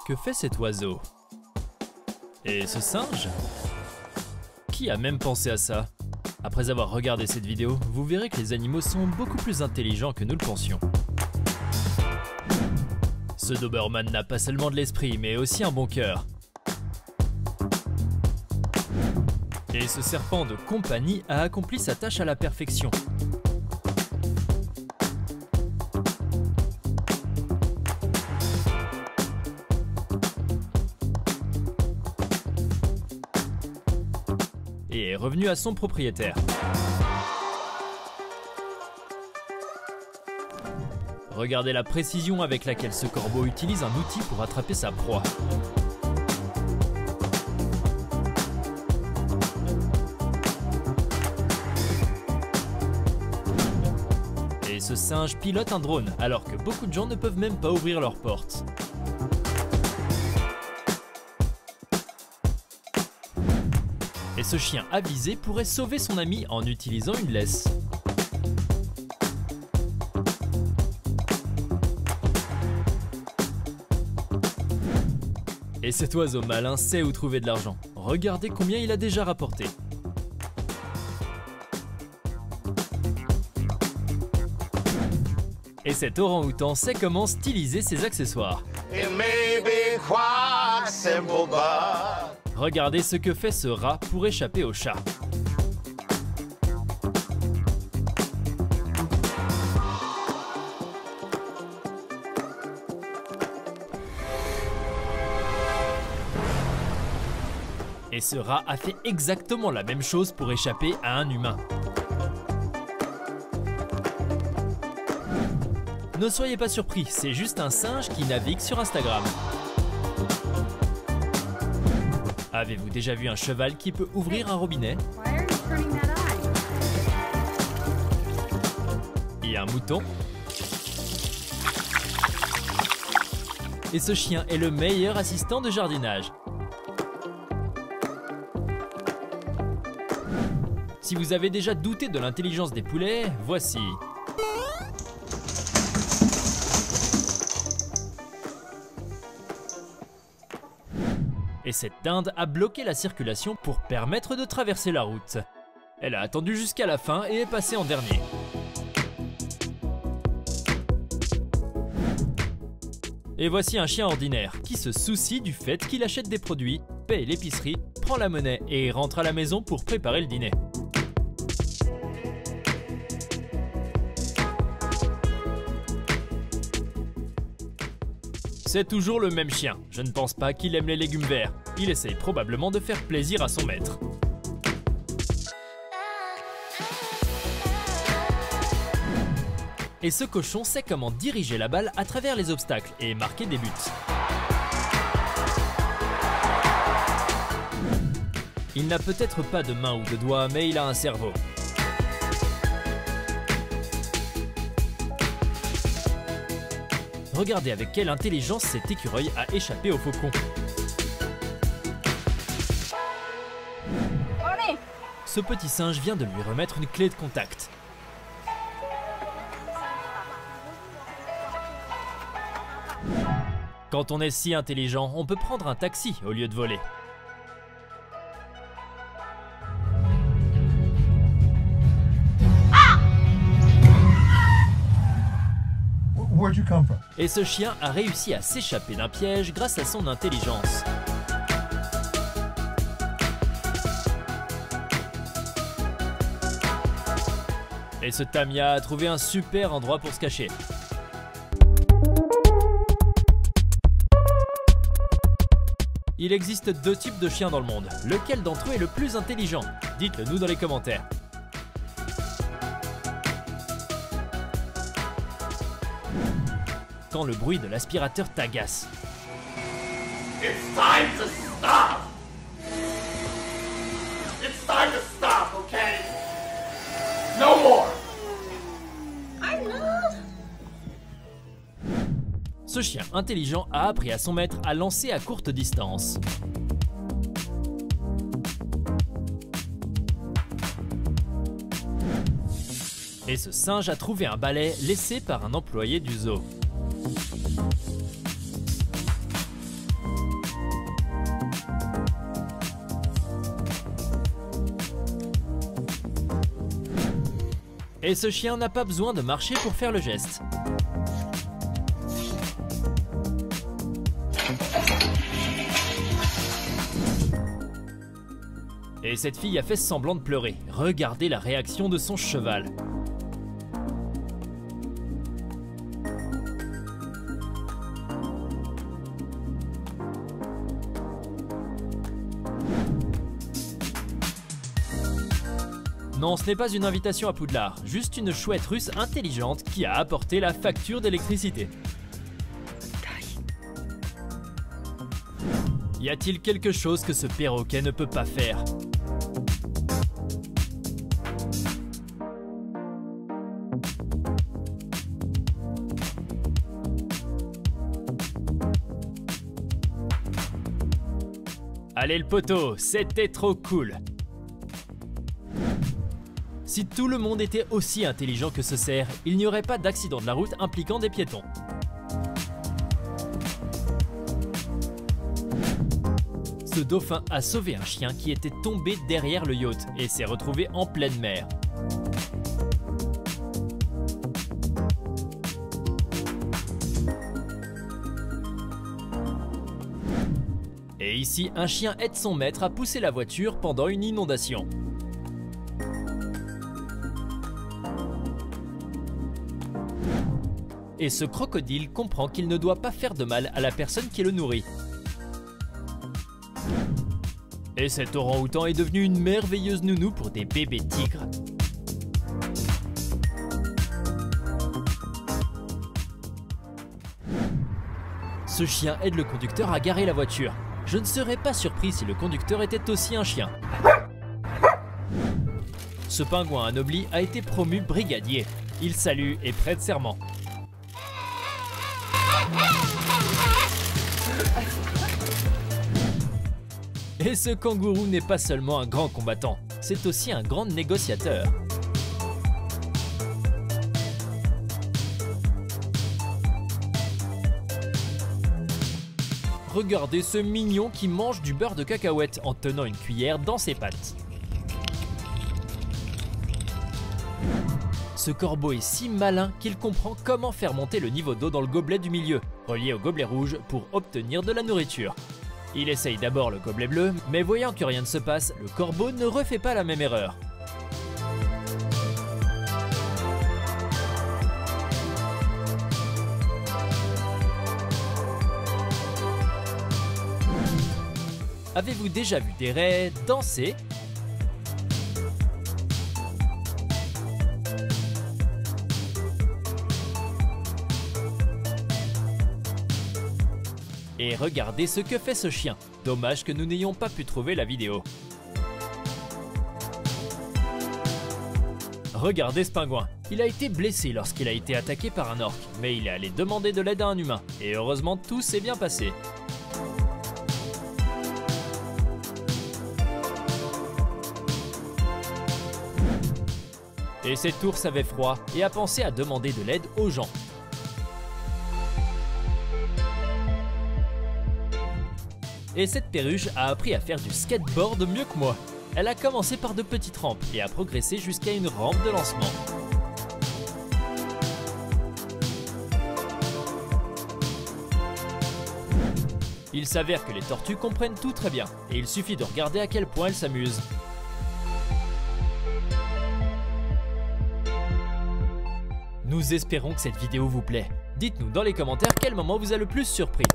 Que fait cet oiseau? Et ce singe? Qui a même pensé à ça? Après avoir regardé cette vidéo, vous verrez que les animaux sont beaucoup plus intelligents que nous le pensions. Ce Doberman n'a pas seulement de l'esprit, mais aussi un bon cœur. Et ce serpent de compagnie a accompli sa tâche à la perfection. Et est revenu à son propriétaire. Regardez la précision avec laquelle ce corbeau utilise un outil pour attraper sa proie. Et ce singe pilote un drone, alors que beaucoup de gens ne peuvent même pas ouvrir leurs portes. Et ce chien avisé pourrait sauver son ami en utilisant une laisse. Et cet oiseau malin sait où trouver de l'argent. Regardez combien il a déjà rapporté. Et cet orang-outan sait comment styliser ses accessoires. Regardez ce que fait ce rat pour échapper au chat. Et ce rat a fait exactement la même chose pour échapper à un humain. Ne soyez pas surpris, c'est juste un singe qui navigue sur Instagram. Avez-vous déjà vu un cheval qui peut ouvrir un robinet? Et un mouton? Et ce chien est le meilleur assistant de jardinage. Si vous avez déjà douté de l'intelligence des poulets, voici. Et cette dinde a bloqué la circulation pour permettre de traverser la route. Elle a attendu jusqu'à la fin et est passée en dernier. Et voici un chien ordinaire qui se soucie du fait qu'il achète des produits, paye l'épicerie, prend la monnaie et rentre à la maison pour préparer le dîner. C'est toujours le même chien. Je ne pense pas qu'il aime les légumes verts. Il essaye probablement de faire plaisir à son maître. Et ce cochon sait comment diriger la balle à travers les obstacles et marquer des buts. Il n'a peut-être pas de main ou de doigts, mais il a un cerveau. Regardez avec quelle intelligence cet écureuil a échappé au faucon. Ce petit singe vient de lui remettre une clé de contact. Quand on est si intelligent, on peut prendre un taxi au lieu de voler. Where'd you come from? Et ce chien a réussi à s'échapper d'un piège grâce à son intelligence. Et ce Tamia a trouvé un super endroit pour se cacher. Il existe deux types de chiens dans le monde. Lequel d'entre eux est le plus intelligent? Dites-le nous dans les commentaires. Quand le bruit de l'aspirateur t'agace. It's time to stop! It's time to stop, okay? No more! Ce chien intelligent a appris à son maître à lancer à courte distance. Et ce singe a trouvé un balai laissé par un employé du zoo. Et ce chien n'a pas besoin de marcher pour faire le geste. Et cette fille a fait semblant de pleurer. Regardez la réaction de son cheval. Non, ce n'est pas une invitation à Poudlard, juste une chouette russe intelligente qui a apporté la facture d'électricité. Y a-t-il quelque chose que ce perroquet ne peut pas faire? Allez le poteau, c'était trop cool! Si tout le monde était aussi intelligent que ce cerf, il n'y aurait pas d'accident de la route impliquant des piétons. Ce dauphin a sauvé un chien qui était tombé derrière le yacht et s'est retrouvé en pleine mer. Et ici, un chien aide son maître à pousser la voiture pendant une inondation. Et ce crocodile comprend qu'il ne doit pas faire de mal à la personne qui le nourrit. Et cet orang-outan est devenu une merveilleuse nounou pour des bébés tigres. Ce chien aide le conducteur à garer la voiture. Je ne serais pas surpris si le conducteur était aussi un chien. Ce pingouin anobli a été promu brigadier. Il salue et prête serment. Et ce kangourou n'est pas seulement un grand combattant, c'est aussi un grand négociateur. Regardez ce mignon qui mange du beurre de cacahuète en tenant une cuillère dans ses pattes. Ce corbeau est si malin qu'il comprend comment faire monter le niveau d'eau dans le gobelet du milieu, relié au gobelet rouge pour obtenir de la nourriture. Il essaye d'abord le gobelet bleu, mais voyant que rien ne se passe, le corbeau ne refait pas la même erreur. Avez-vous déjà vu des raies danser ? Et regardez ce que fait ce chien. Dommage que nous n'ayons pas pu trouver la vidéo. Regardez ce pingouin. Il a été blessé lorsqu'il a été attaqué par un orque, mais il est allé demander de l'aide à un humain. Et heureusement, tout s'est bien passé. Et cet ours avait froid et a pensé à demander de l'aide aux gens. Et cette perruche a appris à faire du skateboard mieux que moi. Elle a commencé par de petites rampes et a progressé jusqu'à une rampe de lancement. Il s'avère que les tortues comprennent tout très bien et il suffit de regarder à quel point elles s'amusent. Nous espérons que cette vidéo vous plaît. Dites-nous dans les commentaires quel moment vous a le plus surpris.